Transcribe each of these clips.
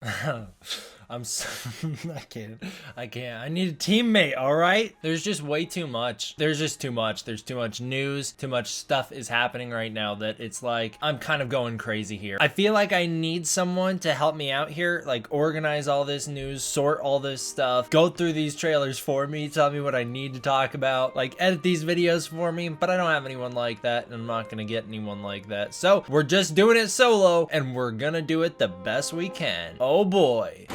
I can't. I can't. I need a teammate, all right? There's just way too much. There's just too much. There's too much news. Too much stuff is happening right now that it's like I'm kind of going crazy here. I feel like I need someone to help me out here, like organize all this news, sort all this stuff, go through these trailers for me, tell me what I need to talk about, like edit these videos for me, but I don't have anyone like that, and I'm not gonna get anyone like that. So we're just doing it solo, and we're gonna do it the best we can. Oh boy.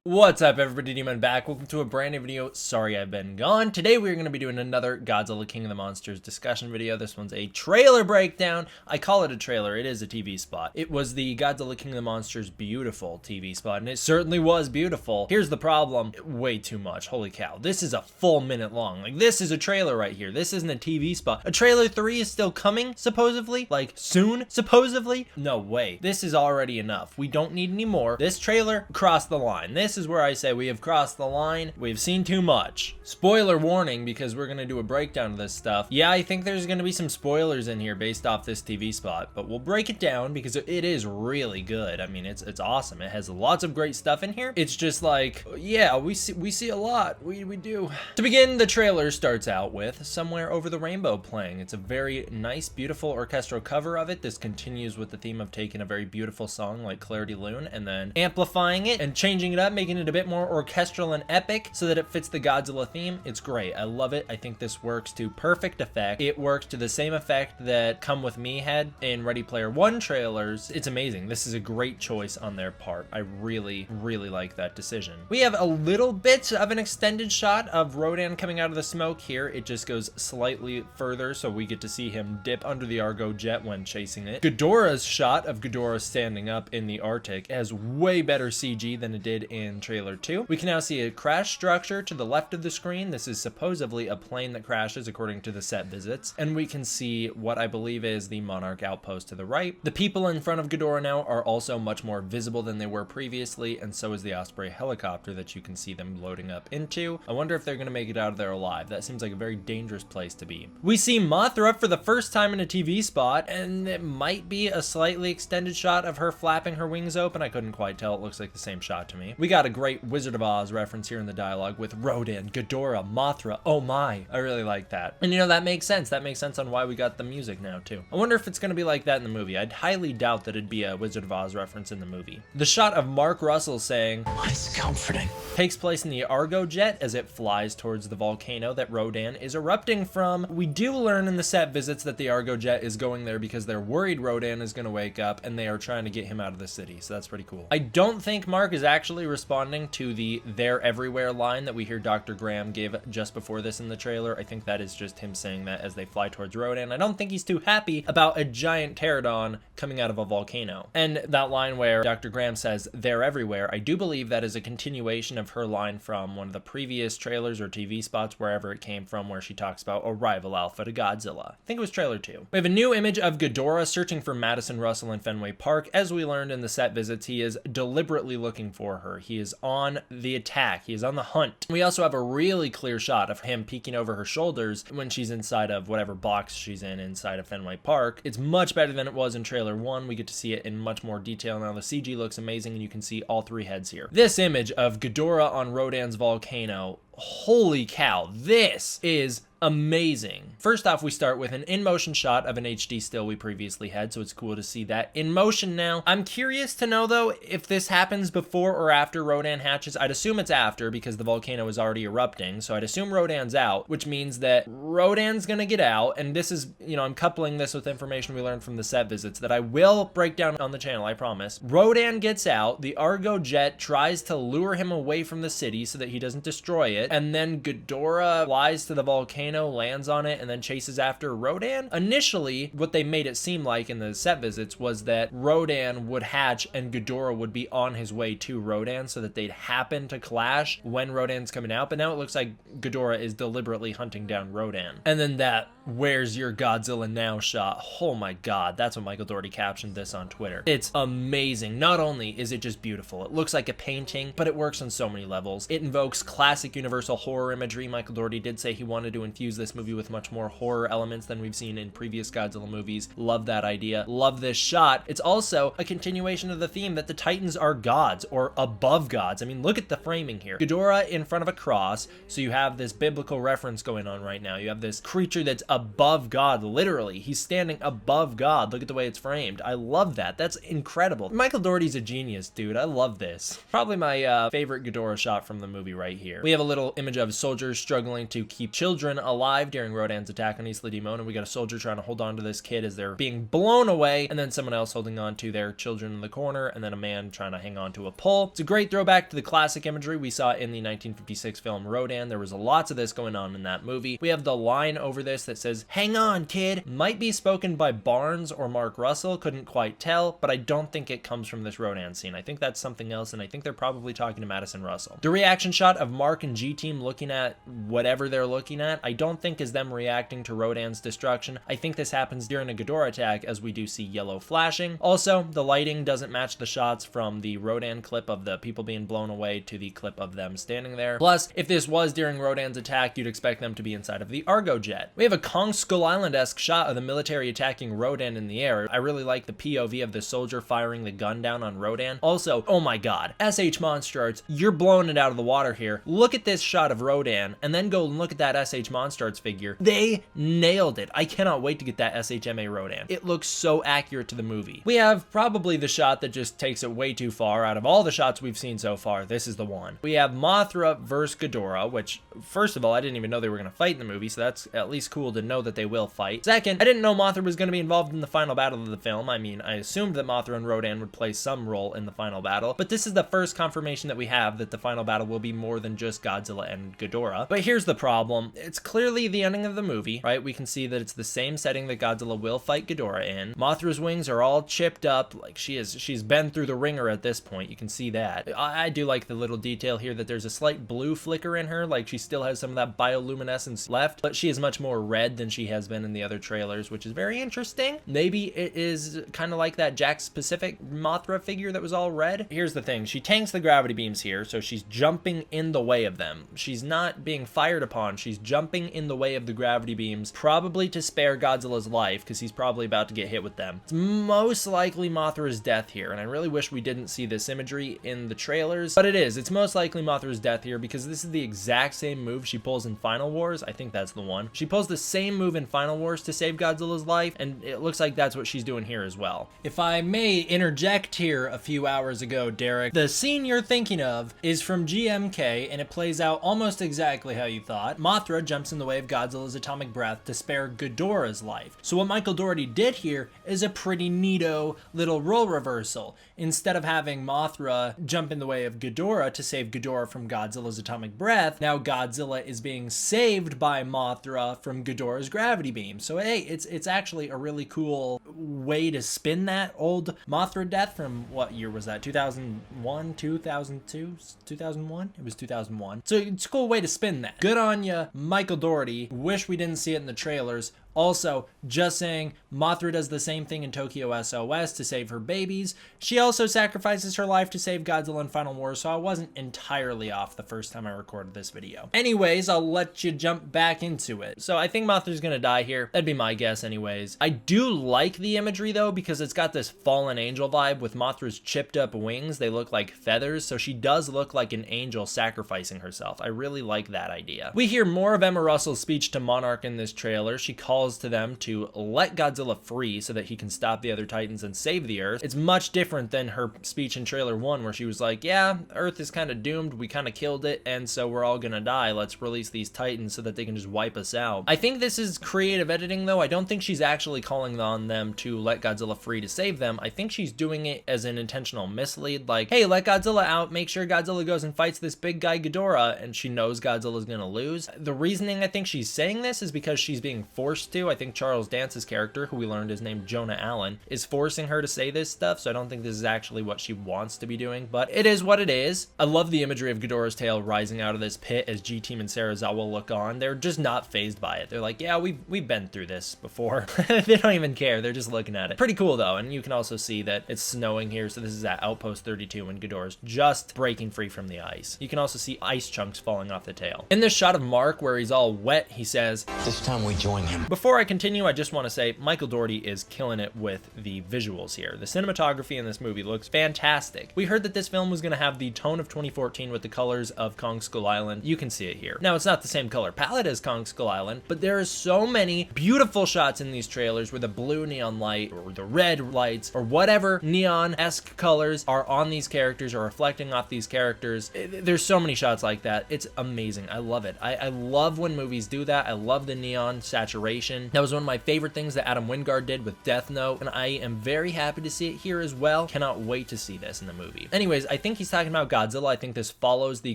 What's up, everybody? Demon back. Welcome to a brand new video. Sorry I've been gone. Today we're going to be doing another Godzilla King of the Monsters discussion video. This one's a trailer breakdown. I call it a trailer. It is a TV spot. It was the Godzilla King of the Monsters beautiful TV spot, and it certainly was beautiful. Here's the problem. Way too much. Holy cow. This is a full minute long. Like, this is a trailer right here. This isn't a TV spot. A trailer 3 is still coming, supposedly. Like, soon, supposedly. No way. This is already enough. We don't need any more. This trailer crossed the line. This is where I say we have crossed the line. We've seen too much. Spoiler warning, because we're gonna do a breakdown of this stuff. Yeah, I think there's gonna be some spoilers in here based off this TV spot, but we'll break it down because it is really good. I mean, it's awesome. It has lots of great stuff in here. It's just like, yeah, we see a lot. We do. To begin, the trailer starts out with Somewhere Over the Rainbow playing. It's a very nice, beautiful orchestral cover of it. This continues with the theme of taking a very beautiful song like Clarity Loon and then amplifying it and changing it up, making it a bit more orchestral and epic so that it fits the Godzilla theme. It's great. I love it. I think this works to perfect effect. It works to the same effect that Come With Me had in Ready Player One trailers. It's amazing. This is a great choice on their part. I really like that decision. We have a little bit of an extended shot of Rodan coming out of the smoke here. It just goes slightly further, so we get to see him dip under the Argo jet when chasing it. Ghidorah's shot of Ghidorah standing up in the Arctic has way better CG than it did in trailer 2. We can now see a crash structure to the left of the screen. This is supposedly a plane that crashes according to the set visits. And we can see what I believe is the Monarch outpost to the right. The people in front of Ghidorah now are also much more visible than they were previously, and so is the Osprey helicopter that you can see them loading up into. I wonder if they're going to make it out of there alive. That seems like a very dangerous place to be. We see Mothra for the first time in a TV spot, and it might be a slightly extended shot of her flapping her wings open. I couldn't quite tell. It looks like the same shot to me. We got a great Wizard of Oz reference here in the dialogue with Rodan, Ghidorah, Mothra. Oh my. I really like that. And you know, that makes sense. That makes sense on why we got the music now too. I wonder if it's going to be like that in the movie. I'd highly doubt that it'd be a Wizard of Oz reference in the movie. The shot of Mark Russell saying, "It's comforting," takes place in the Argo jet as it flies towards the volcano that Rodan is erupting from. We do learn in the set visits that the Argo jet is going there because they're worried Rodan is going to wake up and they are trying to get him out of the city. So that's pretty cool. I don't think Mark is actually responding to the "they're everywhere" line that we hear Dr. Graham give just before this in the trailer. I think that is just him saying that as they fly towards Rodan. I don't think he's too happy about a giant pterodon coming out of a volcano. And that line where Dr. Graham says "they're everywhere," I do believe that is a continuation of her line from one of the previous trailers or TV spots, wherever it came from, where she talks about Arrival Alpha to Godzilla. I think it was trailer 2. We have a new image of Ghidorah searching for Madison Russell in Fenway Park. As we learned in the set visits, he is deliberately looking for her. He is on the attack. He is on the hunt. We also have a really clear shot of him peeking over her shoulders when she's inside of whatever box she's in inside of Fenway Park. It's much better than it was in trailer 1. We get to see it in much more detail now. The CG looks amazing, and you can see all 3 heads here. This image of Ghidorah on Rodan's volcano, holy cow, this is amazing. First off, we start with an in-motion shot of an HD still we previously had, so it's cool to see that in motion now. I'm curious to know, though, if this happens before or after Rodan hatches. I'd assume it's after because the volcano is already erupting, so I'd assume Rodan's out, which means that Rodan's gonna get out, and this is, you know, I'm coupling this with information we learned from the set visits that I will break down on the channel, I promise. Rodan gets out, the Argo jet tries to lure him away from the city so that he doesn't destroy it, and then Ghidorah flies to the volcano volcano, lands on it, and then chases after Rodan. Initially, what they made it seem like in the set visits was that Rodan would hatch and Ghidorah would be on his way to Rodan so that they'd happen to clash when Rodan's coming out, but now it looks like Ghidorah is deliberately hunting down Rodan. And then that "where's your Godzilla now" shot, oh my god, that's what Michael Dougherty captioned this on Twitter. It's amazing. Not only is it just beautiful, it looks like a painting, but it works on so many levels. It invokes classic Universal horror imagery. Michael Dougherty did say he wanted to infuse this movie with much more horror elements than we've seen in previous Godzilla movies. Love that idea. Love this shot. It's also a continuation of the theme that the Titans are gods, or above gods. I mean, look at the framing here. Ghidorah in front of a cross, so you have this biblical reference going on right now. You have this creature that's above God, literally. He's standing above God. Look at the way it's framed. I love that. That's incredible. Michael Dougherty's a genius, dude. I love this. Probably my favorite Ghidorah shot from the movie right here. We have a little image of soldiers struggling to keep children alive during Rodan's attack on Isla Dimon, and we got a soldier trying to hold on to this kid as they're being blown away, and then someone else holding on to their children in the corner, and then a man trying to hang on to a pole. It's a great throwback to the classic imagery we saw in the 1956 film Rodan. There was lots of this going on in that movie. We have the line over this that says, "Hang on, kid." Might be spoken by Barnes or Mark Russell, couldn't quite tell, but I don't think it comes from this Rodan scene. I think that's something else, and I think they're probably talking to Madison Russell. The reaction shot of Mark and G-Team looking at whatever they're looking at, I don't think is them reacting to Rodan's destruction. I think this happens during a Ghidorah attack, as we do see yellow flashing. Also, the lighting doesn't match the shots from the Rodan clip of the people being blown away to the clip of them standing there. Plus, if this was during Rodan's attack, you'd expect them to be inside of the Argo jet. We have a Kong Skull Island-esque shot of the military attacking Rodan in the air. I really like the POV of the soldier firing the gun down on Rodan. Also, oh my god, SH Monster Arts, you're blowing it out of the water here. Look at this shot of Rodan, and then go and look at that SH Monster Arts figure. They nailed it. I cannot wait to get that SHMA Rodan. It looks so accurate to the movie. We have probably the shot that just takes it way too far. Out of all the shots we've seen so far, this is the one. We have Mothra versus Ghidorah, which, first of all, I didn't even know they were going to fight in the movie, so that's at least cool to know that they will fight. Second, I didn't know Mothra was going to be involved in the final battle of the film. I mean, I assumed that Mothra and Rodan would play some role in the final battle, but this is the first confirmation that we have that the final battle will be more than just Godzilla and Ghidorah. But here's the problem. It's clearly the ending of the movie, right? We can see that it's the same setting that Godzilla will fight Ghidorah in. Mothra's wings are all chipped up, like she's been through the ringer at this point. You can see that. I do like the little detail here that there's a slight blue flicker in her, like she still has some of that bioluminescence left, but she is much more red than she has been in the other trailers, which is very interesting. Maybe it is kind of like that Jakks Pacific Mothra figure that was all red. Here's the thing. She tanks the gravity beams here, so she's jumping in the way of them. She's not being fired upon. She's jumping in the way of the gravity beams, probably to spare Godzilla's life, because he's probably about to get hit with them. It's most likely Mothra's death here, and I really wish we didn't see this imagery in the trailers, but it is. It's most likely Mothra's death here, because this is the exact same move she pulls in Final Wars. I think that's the one. She pulls the same move in Final Wars to save Godzilla's life, and it looks like that's what she's doing here as well. If I may interject here a few hours ago, Derek, the scene you're thinking of is from GMK, and it plays out almost exactly how you thought. Mothra jumps in the way of Godzilla's atomic breath to spare Ghidorah's life. So what Michael Dougherty did here is a pretty neato little role reversal. Instead of having Mothra jump in the way of Ghidorah to save Ghidorah from Godzilla's atomic breath, now Godzilla is being saved by Mothra from Ghidorah's gravity beam. So hey, it's actually a really cool way to spin that old Mothra death from, what year was that? 2001, 2002, 2001? It was 2001. So it's a cool way to spin that. Good on ya, Michael Dougherty. Wish we didn't see it in the trailers. Also, just saying, Mothra does the same thing in Tokyo SOS to save her babies. She also sacrifices her life to save Godzilla in Final Wars, so I wasn't entirely off the first time I recorded this video. Anyways, I'll let you jump back into it. So I think Mothra's gonna die here. That'd be my guess anyways. I do like the imagery though, because it's got this fallen angel vibe with Mothra's chipped up wings. They look like feathers, so she does look like an angel sacrificing herself. I really like that idea. We hear more of Emma Russell's speech to Monarch in this trailer. She calls calls to them to let Godzilla free so that he can stop the other Titans and save the Earth. It's much different than her speech in trailer 1 where she was like, yeah, Earth is kind of doomed, we kind of killed it, and so we're all gonna die. Let's release these Titans so that they can just wipe us out. I think this is creative editing though. I don't think she's actually calling on them to let Godzilla free to save them. I think she's doing it as an intentional mislead, like, hey, let Godzilla out, make sure Godzilla goes and fights this big guy Ghidorah, and she knows Godzilla's gonna lose. The reasoning I think she's saying this is because she's being forced to. I think Charles Dance's character, who we learned is named Jonah Allen, is forcing her to say this stuff, so I don't think this is actually what she wants to be doing, but it is what it is. I love the imagery of Ghidorah's tail rising out of this pit as G-Team and Serizawa look on. They're just not fazed by it. They're like, yeah, we've been through this before. They don't even care. They're just looking at it. Pretty cool though, and you can also see that it's snowing here, so this is at Outpost 32 when Ghidorah's just breaking free from the ice. You can also see ice chunks falling off the tail. In this shot of Mark where he's all wet, he says, "This time we join him." Before I continue, I just want to say Michael Dougherty is killing it with the visuals here. The cinematography in this movie looks fantastic. We heard that this film was going to have the tone of 2014 with the colors of Kong Skull Island. You can see it here. Now, it's not the same color palette as Kong Skull Island, but there are so many beautiful shots in these trailers where the blue neon light or the red lights or whatever neon-esque colors are on these characters or reflecting off these characters. There's so many shots like that. It's amazing. I love it. I love when movies do that. I love the neon saturation. That was one of my favorite things that Adam Wingard did with Death Note, and I am very happy to see it here as well. Cannot wait to see this in the movie. Anyways, I think he's talking about Godzilla. I think this follows the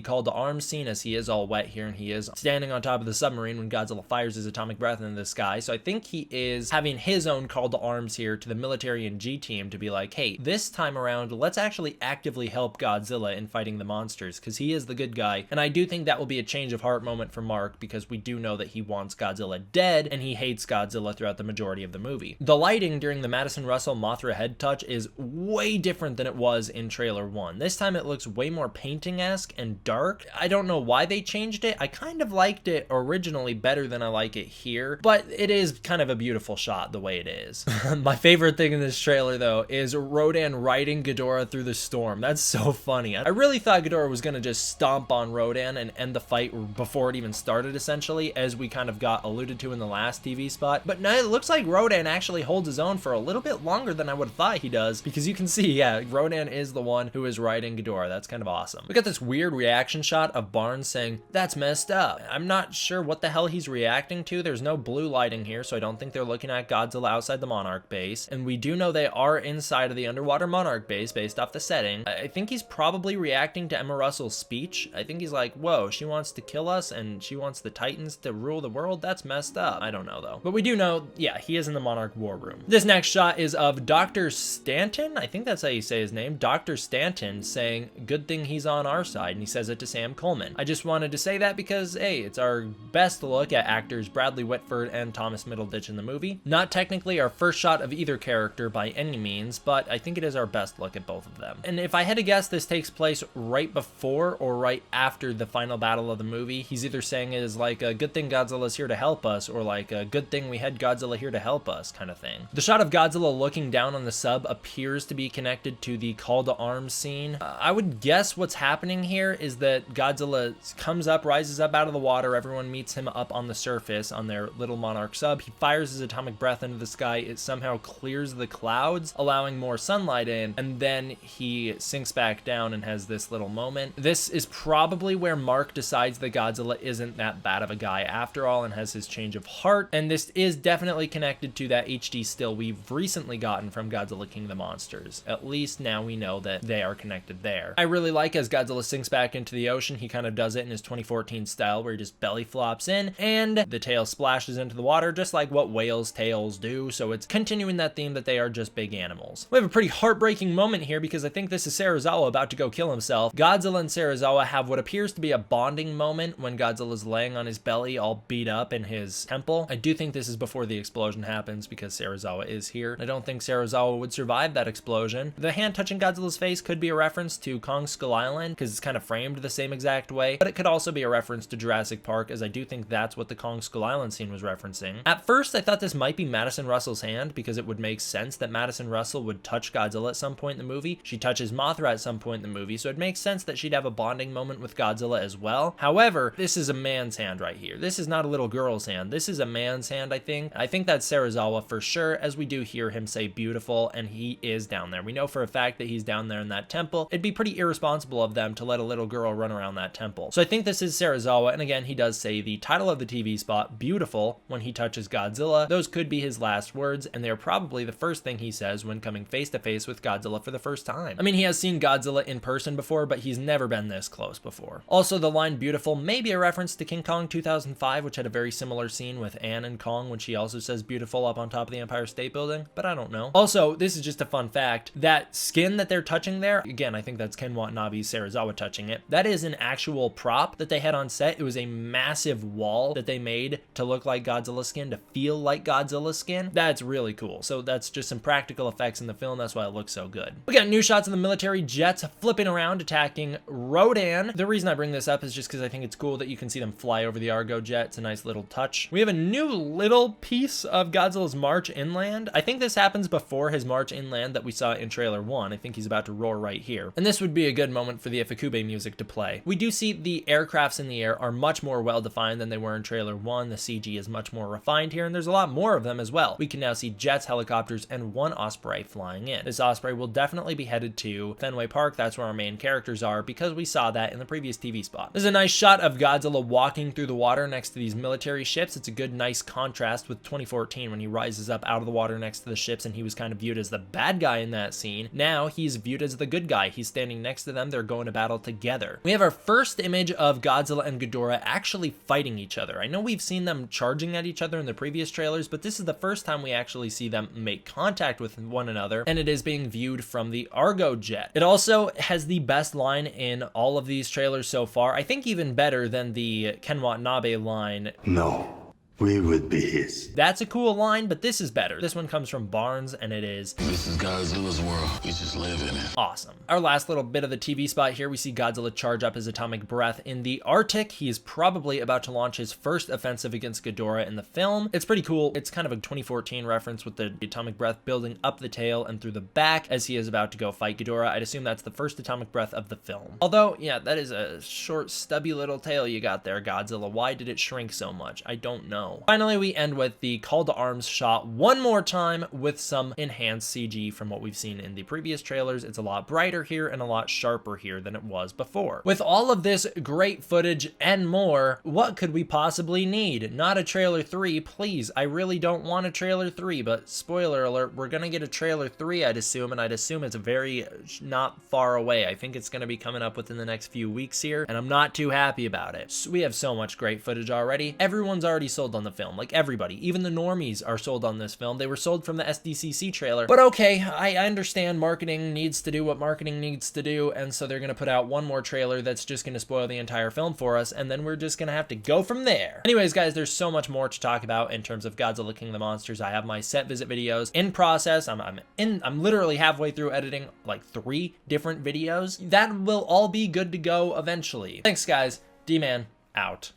call to arms scene as he is all wet here and he is standing on top of the submarine when Godzilla fires his atomic breath into the sky. So I think he is having his own call to arms here to the military and G-Team to be like, hey, this time around, let's actually actively help Godzilla in fighting the monsters because he is the good guy. And I do think that will be a change of heart moment for Mark because we do know that he wants Godzilla dead and he hates Godzilla throughout the majority of the movie. The lighting during the Madison Russell Mothra head touch is way different than it was in trailer 1. This time it looks way more painting-esque and dark. I don't know why they changed it. I kind of liked it originally better than I like it here, but it is kind of a beautiful shot the way it is. My favorite thing in this trailer though is Rodan riding Ghidorah through the storm. That's so funny. I really thought Ghidorah was gonna just stomp on Rodan and end the fight before it even started, essentially, as we kind of got alluded to in the last TV spot. But now it looks like Rodan actually holds his own for a little bit longer than I would have thought he does, because you can see, yeah, Rodan is the one who is riding Ghidorah. That's kind of awesome. We got this weird reaction shot of Barnes saying, "That's messed up." I'm not sure what the hell he's reacting to. There's no blue lighting here, so I don't think they're looking at Godzilla outside the Monarch base. And we do know they are inside of the underwater Monarch base based off the setting. I think he's probably reacting to Emma Russell's speech. I think he's like, whoa, she wants to kill us and she wants the Titans to rule the world. That's messed up. I don't know though. But we do know, yeah, he is in the Monarch war room. This next shot is of Dr. Stanton. I think that's how you say his name. Dr. Stanton saying, "Good thing he's on our side." And he says it to Sam Coleman. I just wanted to say that because, hey, it's our best look at actors Bradley Whitford and Thomas Middleditch in the movie. Not technically our first shot of either character by any means, but I think it is our best look at both of them. And if I had to guess, this takes place right before or right after the final battle of the movie. He's either saying it is like a good thing Godzilla's here to help us, or like a good thing we had Godzilla here to help us kind of thing. The shot of Godzilla looking down on the sub appears to be connected to the call to arms scene. I would guess what's happening here is that Godzilla comes up, rises up out of the water, everyone meets him up on the surface on their little Monarch sub. He fires his atomic breath into the sky. It somehow clears the clouds, allowing more sunlight in, and then he sinks back down and has this little moment. This is probably where Mark decides that Godzilla isn't that bad of a guy after all and has his change of heart, and this is definitely connected to that HD still we've recently gotten from Godzilla King of the Monsters. At least now we know that they are connected there. I really like as Godzilla sinks back into the ocean, he kind of does it in his 2014 style where he just belly flops in and the tail splashes into the water just like what whales' tails do, so it's continuing that theme that they are just big animals. We have a pretty heartbreaking moment here because I think this is Serizawa about to go kill himself. Godzilla and Serizawa have what appears to be a bonding moment when Godzilla's laying on his belly all beat up in his temple. I do think this is before the explosion happens because Serizawa is here. I don't think Serizawa would survive that explosion. The hand touching Godzilla's face could be a reference to Kong Skull Island because it's kind of framed the same exact way, but it could also be a reference to Jurassic Park, as I do think that's what the Kong Skull Island scene was referencing. At first, I thought this might be Madison Russell's hand because it would make sense that Madison Russell would touch Godzilla at some point in the movie. She touches Mothra at some point in the movie, so it makes sense that she'd have a bonding moment with Godzilla as well. However, this is a man's hand right here. This is not a little girl's hand. This is a man's man's hand, I think. I think that's Serizawa for sure, as we do hear him say beautiful, and he is down there. We know for a fact that he's down there in that temple. It'd be pretty irresponsible of them to let a little girl run around that temple. So I think this is Serizawa, and again, he does say the title of the TV spot, beautiful, when he touches Godzilla. Those could be his last words, and they're probably the first thing he says when coming face to face with Godzilla for the first time. I mean, he has seen Godzilla in person before, but he's never been this close before. Also, the line beautiful may be a reference to King Kong 2005, which had a very similar scene with Anne and Kong when she also says beautiful up on top of the Empire State Building, but I don't know. Also, this is just a fun fact, that skin that they're touching there, again, I think that's Ken Watanabe's Serizawa touching it, that is an actual prop that they had on set. It was a massive wall that they made to look like Godzilla skin, to feel like Godzilla skin. That's really cool. So that's just some practical effects in the film. That's why it looks so good. We got new shots of the military jets flipping around, attacking Rodan. The reason I bring this up is just because I think it's cool that you can see them fly over the Argo jet. It's a nice little touch. We have a new little piece of Godzilla's march inland. I think this happens before his march inland that we saw in trailer 1. I think he's about to roar right here. And this would be a good moment for the Ifukube music to play. We do see the aircrafts in the air are much more well-defined than they were in trailer 1. The CG is much more refined here, and there's a lot more of them as well. We can now see jets, helicopters, and one Osprey flying in. This Osprey will definitely be headed to Fenway Park. That's where our main characters are, because we saw that in the previous TV spot. There's a nice shot of Godzilla walking through the water next to these military ships. It's a good, nice contrast with 2014 when he rises up out of the water next to the ships and he was kind of viewed as the bad guy in that scene. Now he's viewed as the good guy. He's standing next to them. They're going to battle together. We have our first image of Godzilla and Ghidorah actually fighting each other. I know we've seen them charging at each other in the previous trailers, but this is the first time we actually see them make contact with one another, and it is being viewed from the Argo jet. It also has the best line in all of these trailers so far. I think even better than the Ken Watanabe line. No. We would be his. That's a cool line, but this is better. This one comes from Barnes, and it is, "This is Godzilla's world. We just live in it." Awesome. Our last little bit of the TV spot here, we see Godzilla charge up his atomic breath in the Arctic. He is probably about to launch his first offensive against Ghidorah in the film. It's pretty cool. It's kind of a 2014 reference with the atomic breath building up the tail and through the back as he is about to go fight Ghidorah. I'd assume that's the first atomic breath of the film. Although, yeah, that is a short, stubby little tail you got there, Godzilla. Why did it shrink so much? I don't know. Finally, we end with the call to arms shot one more time with some enhanced CG from what we've seen in the previous trailers. It's a lot brighter here and a lot sharper here than it was before. With all of this great footage and more, what could we possibly need? Not a trailer 3, please. I really don't want a trailer 3, but spoiler alert, we're gonna get a trailer 3, I'd assume, and I'd assume it's very not far away. I think it's gonna be coming up within the next few weeks here, and I'm not too happy about it. We have so much great footage already. Everyone's already sold on the film. Like everybody, even the normies are sold on this film. They were sold from the SDCC trailer, but okay, I understand marketing needs to do what marketing needs to do, and so they're gonna put out one more trailer that's just gonna spoil the entire film for us, and then we're just gonna have to go from there. Anyways, guys, there's so much more to talk about in terms of Godzilla King of the Monsters. I have my set visit videos in process. I'm literally halfway through editing like 3 different videos. That will all be good to go eventually. Thanks, guys. D-Man out.